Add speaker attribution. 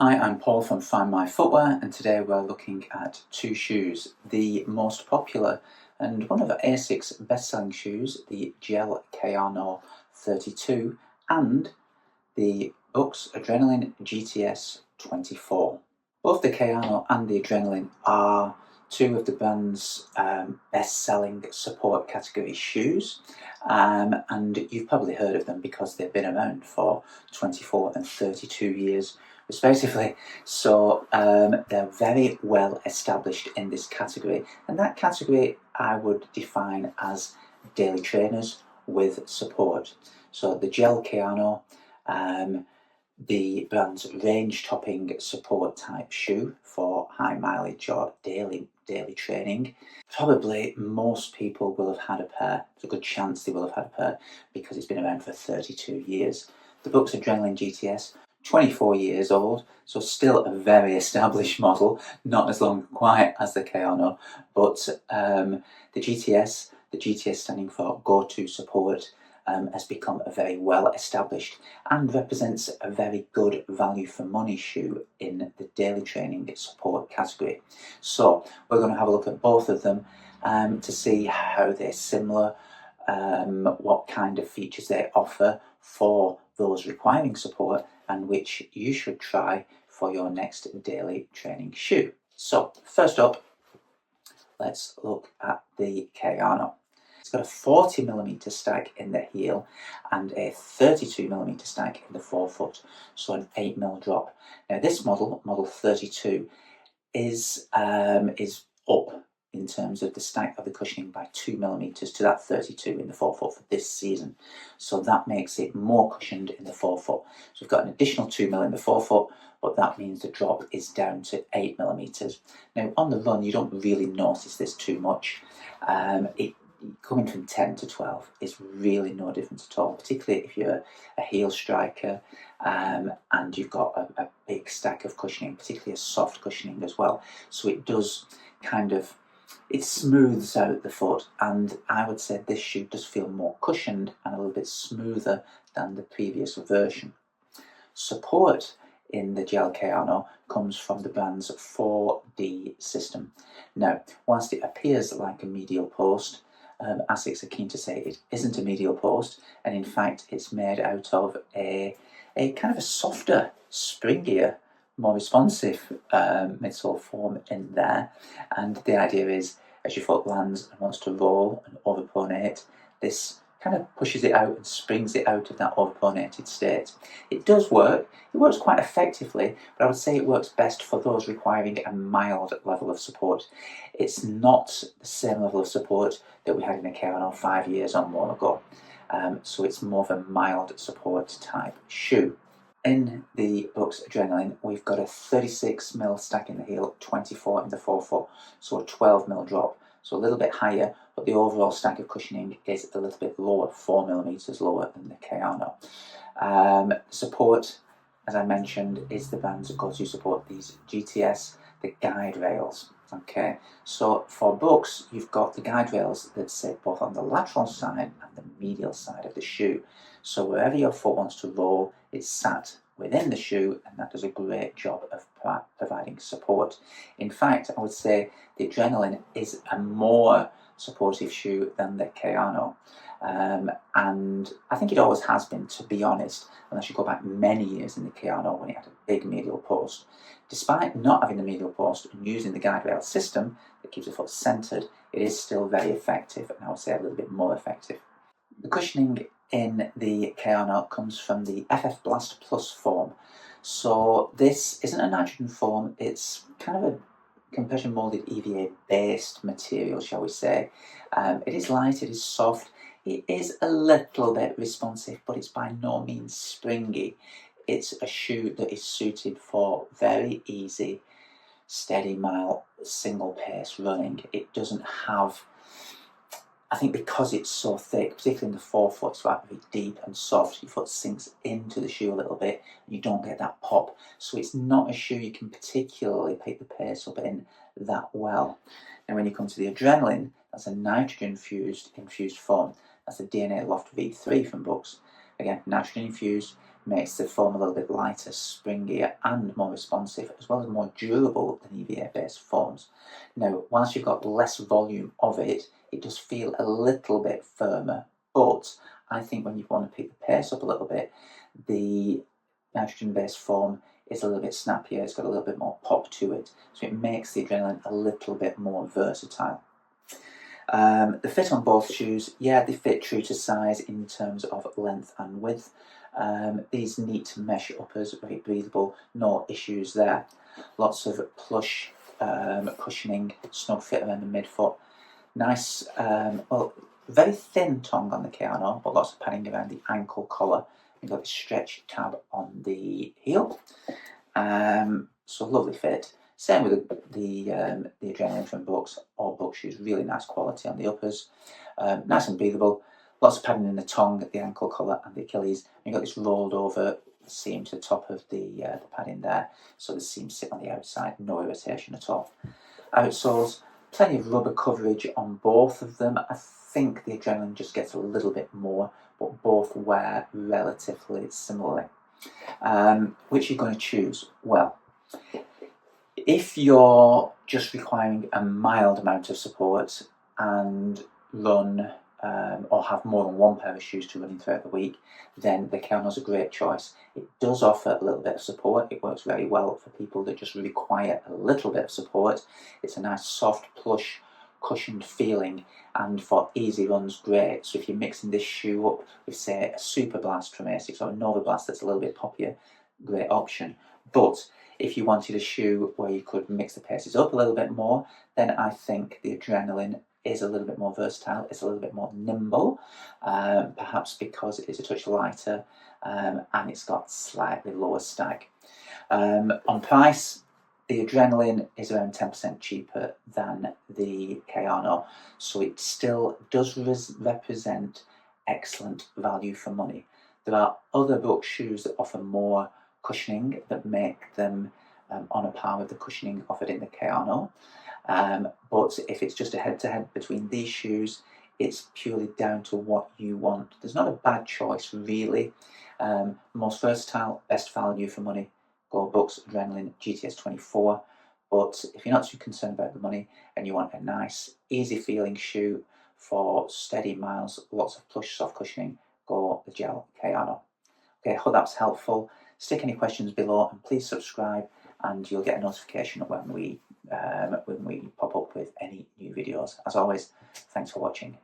Speaker 1: Hi, I'm Paul from Find My Footwear, and today we're looking at two shoes. The most popular and one of ASICS' best-selling shoes, the Gel Kayano 32, and the Brooks Adrenaline GTS 24. Both the Kayano and the Adrenaline are two of the brand's best-selling support category shoes, and you've probably heard of them because they've been around for 24 and 32 years respectively. So they're very well established in this category, and that category I would define as daily trainers with support. So the Gel Kayano, the brand's range-topping support type shoe for high mileage or daily training. Probably most people will have had a pair. There's a good chance they will have had a pair because it's been around for 32 years. The Brooks Adrenaline GTS, 24 years old, so still a very established model, not as long quite as the Kayano, but the GTS standing for Go-To Support, has become a very well established and represents a very good value for money shoe in the daily training support category. So we're going to have a look at both of them to see how they're similar, what kind of features they offer for those requiring support, and which you should try for your next daily training shoe. So first up, let's look at the Kayano. It's got a 40mm stag in the heel and a 32mm stag in the forefoot, so an 8mm drop. Now this model 32, is up in terms of the stack of the cushioning by 2mm to that 32 in the forefoot for this season. So that makes it more cushioned in the forefoot. So we've got an additional 2mm in the forefoot, but that means the drop is down to 8mm. Now on the run, you don't really notice this too much. Coming from 10 to 12 is really no difference at all, particularly if you're a heel striker and you've got a big stack of cushioning, particularly a soft cushioning as well. So it does it smooths out the foot, and I would say this shoe does feel more cushioned and a little bit smoother than the previous version. Support in the Gel Kayano comes from the brand's 4D system. Now, whilst it appears like a medial post, ASICS are keen to say it isn't a medial post, and in fact it's made out of a kind of a softer, springier, more responsive midsole form in there. And the idea is, as your foot lands and wants to roll and overpronate, this kind of pushes it out and springs it out of that overpronated state. It does work. It works quite effectively, but I would say it works best for those requiring a mild level of support. It's not the same level of support that we had in the Kayano 5 years or more ago. So it's more of a mild support type shoe. In the Brooks Adrenaline, we've got a 36mm stack in the heel, 24 in the forefoot, so a 12mm drop. So a little bit higher, but the overall stack of cushioning is a little bit lower, 4mm lower than the Kayano. Support, as I mentioned, is the brand's go-to support, these GTS, the guide rails. Okay, so for Brooks, you've got the guide rails that sit both on the lateral side and the medial side of the shoe. So wherever your foot wants to roll, it's sat within the shoe, and that does a great job of providing support. In fact, I would say the Adrenaline is a more supportive shoe than the Kayano. And I think it always has been, to be honest, unless you go back many years in the Kayano when it had a big medial post. Despite not having the medial post and using the guide rail system that keeps the foot centered, it is still very effective, and I would say a little bit more effective. The cushioning in the Kayano comes from the FF Blast Plus foam. So this isn't a nitrogen foam, it's kind of a compression molded EVA based material, shall we say. It is light, it is soft, it is a little bit responsive, but it's by no means springy. It's a shoe that is suited for very easy, steady mile, single pace running. It doesn't have, I think because it's so thick, particularly in the forefoot, it's very deep and soft, your foot sinks into the shoe a little bit and you don't get that pop. So it's not a shoe you can particularly pick the pace up in that well. And when you come to the Adrenaline, that's a nitrogen infused foam. That's the DNA Loft V3 from Brooks. Again, nitrogen infused, makes the foam a little bit lighter, springier and more responsive, as well as more durable than EVA-based foams. Now, whilst you've got less volume of it, it does feel a little bit firmer, but I think when you want to pick the pace up a little bit, the nitrogen-based foam is a little bit snappier, it's got a little bit more pop to it, so it makes the Adrenaline a little bit more versatile. The fit on both shoes, yeah, they fit true to size in terms of length and width. These neat mesh uppers, very breathable, no issues there. Lots of plush cushioning, snug fit around the midfoot. Nice, well, very thin tongue on the Kayano, but lots of padding around the ankle collar. You've got the stretch tab on the heel. So lovely fit. Same with the Adrenaline from Bucks. All Bucks shoes, really nice quality on the uppers. Nice and breathable. Lots of padding in the tongue, the ankle collar and the Achilles. And you've got this rolled over seam to the top of the padding there. So the seams sit on the outside, no irritation at all. Outsoles, plenty of rubber coverage on both of them. I think the Adrenaline just gets a little bit more, but both wear relatively similarly. Which you're going to choose? Well, if you're just requiring a mild amount of support and run or have more than one pair of shoes to run in throughout the week, then the Kayano's a great choice. It does offer a little bit of support. It works very well for people that just require a little bit of support. It's a nice soft, plush, cushioned feeling, and for easy runs, great. So if you're mixing this shoe up with, say, a Super Blast from ASICS or a Nova Blast that's a little bit poppier, great option. But if you wanted a shoe where you could mix the paces up a little bit more, then I think the Adrenaline is a little bit more versatile, it's a little bit more nimble, perhaps because it is a touch lighter and it's got slightly lower stag. On price, the Adrenaline is around 10% cheaper than the Kayano, so it still does represent excellent value for money. There are other Bucks shoes that offer more cushioning that make them on a par with the cushioning offered in the Kayano. But if it's just a head-to-head between these shoes, it's purely down to what you want. There's not a bad choice, really. Most versatile, best value for money, go Bucks Adrenaline GTS 24. But if you're not too concerned about the money and you want a nice, easy-feeling shoe for steady miles, lots of plush, soft cushioning, go the Gel Kayano. Okay, I hope that's helpful. Stick any questions below and please subscribe, and you'll get a notification when we pop up with any new videos. As always, thanks for watching.